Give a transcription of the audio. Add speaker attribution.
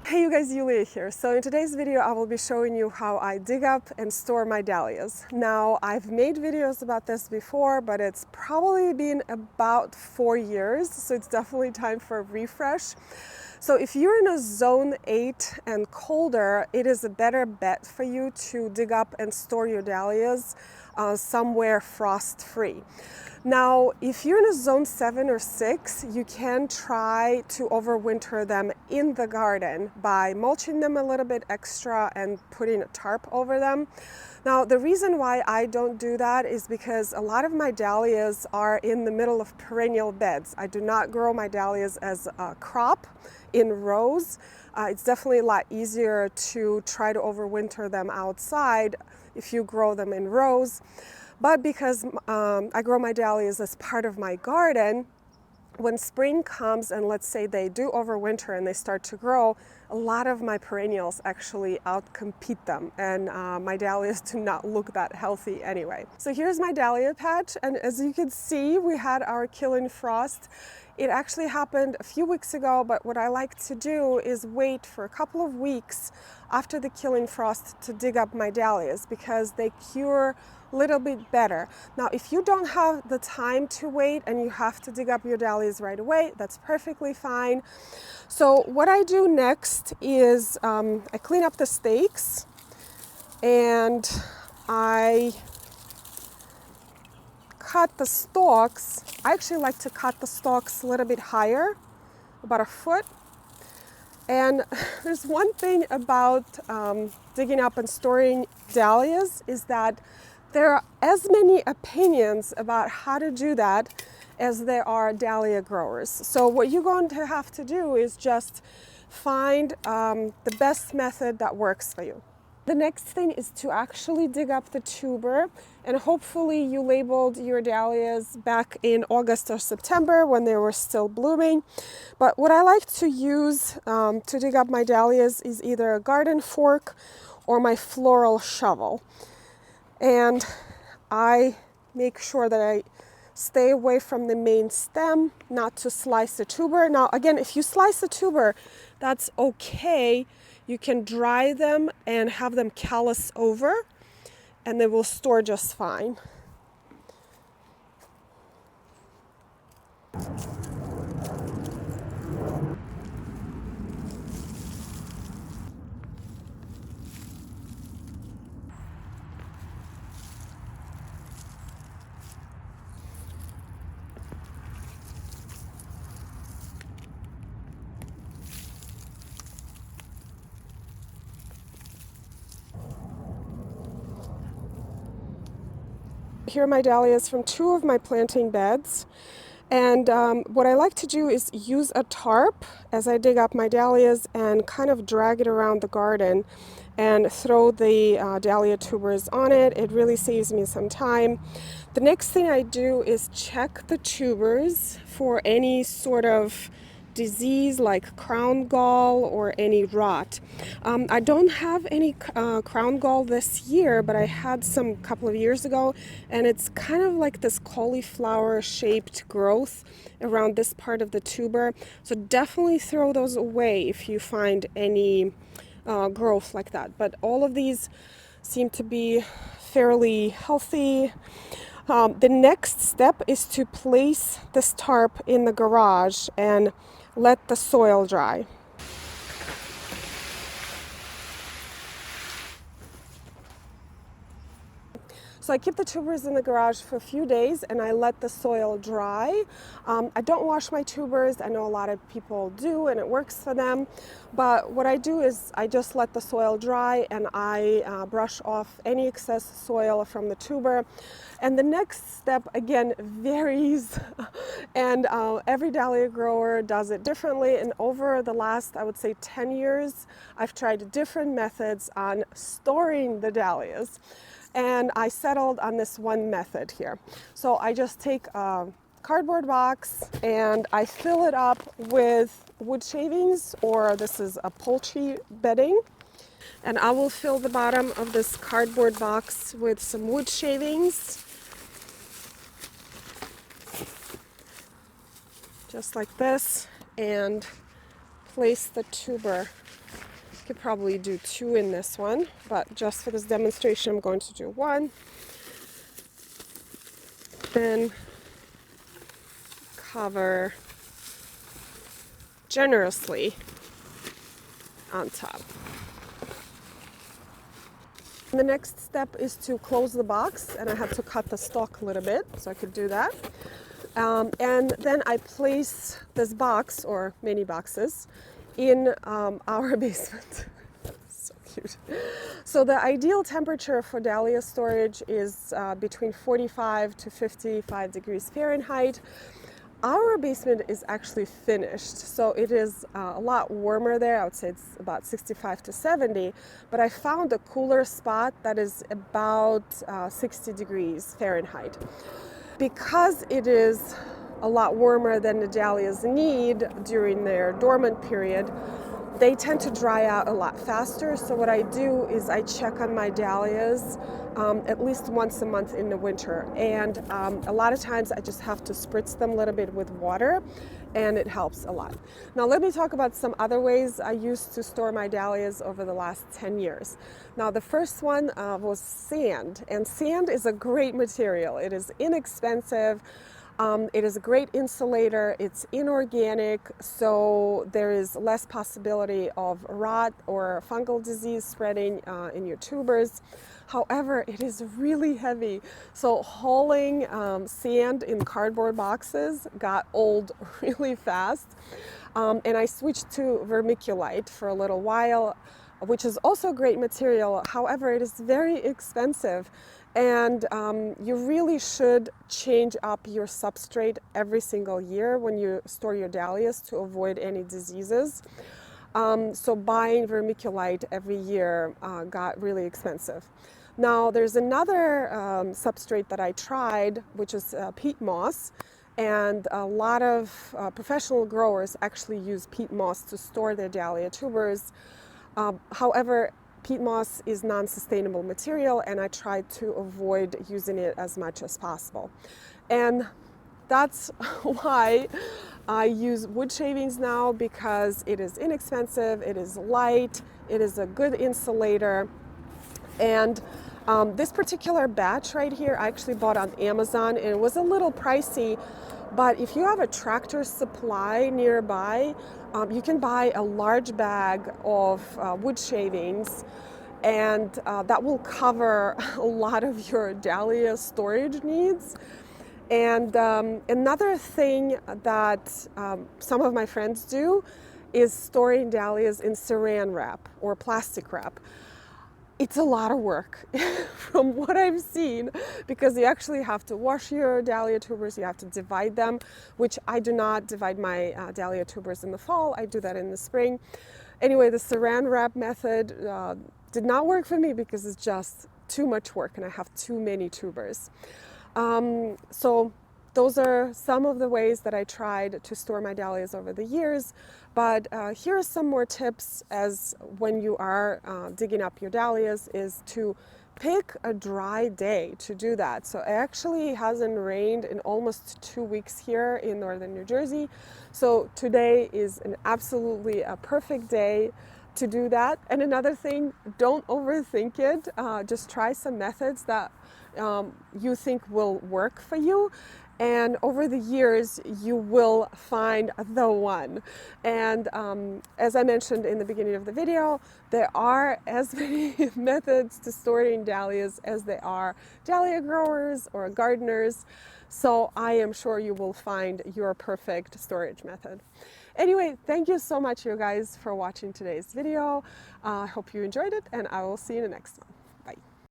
Speaker 1: Hey you guys, Yulia here. So in today's video I will be showing you how I dig up and store my dahlias. Now I've made videos about this before, but it's probably been about 4 years, so it's definitely time for a refresh. So if you're in a zone 8 and colder, it is a better bet for you to dig up and store your dahlias somewhere frost-free. Now, if you're in a zone 7 or 6, you can try to overwinter them in the garden by mulching them a little bit extra and putting a tarp over them. Now, the reason why I don't do that is because a lot of my dahlias are in the middle of perennial beds. I do not grow my dahlias as a crop in rows. It's definitely a lot easier to try to overwinter them outside if you grow them in rows. But because I grow my dahlias as part of my garden, when spring comes and let's say they do overwinter and they start to grow, a lot of my perennials actually outcompete them, and my dahlias do not look that healthy anyway. So here's my dahlia patch, and as you can see, we had our killing frost. It actually happened a few weeks ago, but what I like to do is wait for a couple of weeks after the killing frost to dig up my dahlias because they cure a little bit better. Now, if you don't have the time to wait and you have to dig up your dahlias right away, that's perfectly fine. So what I do next is I clean up the stakes and I cut the stalks. I actually like to cut the stalks a little bit higher, about a foot. And there's one thing about digging up and storing dahlias is that there are as many opinions about how to do that as there are dahlia growers. So what you're going to have to do is just find the best method that works for you. The next thing is to actually dig up the tuber, and hopefully you labeled your dahlias back in August or September when they were still blooming. But what I like to use to dig up my dahlias is either a garden fork or my floral shovel. And I make sure that I stay away from the main stem, not to slice the tuber. Now again, if you slice the tuber, that's okay. You can dry them and have them callus over and they will store just fine. Here are my dahlias from 2 of my planting beds. And what I like to do is use a tarp as I dig up my dahlias and kind of drag it around the garden and throw the dahlia tubers on it. It really saves me some time. The next thing I do is check the tubers for any sort of disease like crown gall or any rot. I don't have any crown gall this year, but I had some a couple of years ago, and it's kind of like this cauliflower shaped growth around this part of the tuber. So definitely throw those away if you find any growth like that. But all of these seem to be fairly healthy. The next step is to place this tarp in the garage and let the soil dry. So I keep the tubers in the garage for a few days and I let the soil dry. I don't wash my tubers. I know a lot of people do and it works for them. But what I do is I just let the soil dry and I brush off any excess soil from the tuber. And the next step, again, varies. And every dahlia grower does it differently. And over the last, I would say, 10 years, I've tried different methods on storing the dahlias. And I settled on this one method here. So I just take a cardboard box and I fill it up with wood shavings, or this is a poultry bedding. And I will fill the bottom of this cardboard box with some wood shavings. Just like this, and place the tuber could probably do 2 in this one, but just for this demonstration, I'm going to do 1. Then cover generously on top. The next step is to close the box, and I had to cut the stalk a little bit so I could do that. And then I place this box, or many boxes, in our basement. So cute. So the ideal temperature for dahlia storage is between 45 to 55 degrees Fahrenheit. Our basement is actually finished, so it is a lot warmer there. I would say it's about 65 to 70, but I found a cooler spot that is about 60 degrees Fahrenheit. Because it is a lot warmer than the dahlias need during their dormant period, they tend to dry out a lot faster. So what I do is I check on my dahlias at least once a month in the winter. And a lot of times I just have to spritz them a little bit with water, and it helps a lot. Now let me talk about some other ways I used to store my dahlias over the last 10 years. Now the first one was sand, and sand is a great material. It is inexpensive. It is a great insulator. It's inorganic, so there is less possibility of rot or fungal disease spreading in your tubers. However, it is really heavy, so hauling sand in cardboard boxes got old really fast, and I switched to vermiculite for a little while, which is also a great material. However, it is very expensive, and you really should change up your substrate every single year when you store your dahlias to avoid any diseases. So buying vermiculite every year got really expensive. Now there's another substrate that I tried, which is peat moss, and a lot of professional growers actually use peat moss to store their dahlia tubers. However, peat moss is non-sustainable material, and I tried to avoid using it as much as possible. And that's why I use wood shavings now, because it is inexpensive, it is light, it is a good insulator. And this particular batch right here I actually bought on Amazon, and it was a little pricey, but if you have a Tractor Supply nearby, you can buy a large bag of wood shavings, and that will cover a lot of your dahlia storage needs. And another thing that some of my friends do is storing dahlias in saran wrap or plastic wrap. It's a lot of work from what I've seen, because you actually have to wash your dahlia tubers, you have to divide them, which I do not divide my dahlia tubers in the fall, I do that in the spring. Anyway, the saran wrap method did not work for me because it's just too much work and I have too many tubers. So those are some of the ways that I tried to store my dahlias over the years, but here are some more tips as when you are digging up your dahlias, is to pick a dry day to do that. So it actually hasn't rained in almost 2 weeks here in northern New Jersey, so today is an absolutely a perfect day to do that. And another thing, don't overthink it, just try some methods that you think will work for you, and over the years you will find the one. And as I mentioned in the beginning of the video, there are as many methods to storing dahlias as there are dahlia growers or gardeners, so I am sure you will find your perfect storage method. Anyway, thank you so much, you guys, for watching today's video. I hope you enjoyed it, and I will see you in the next one.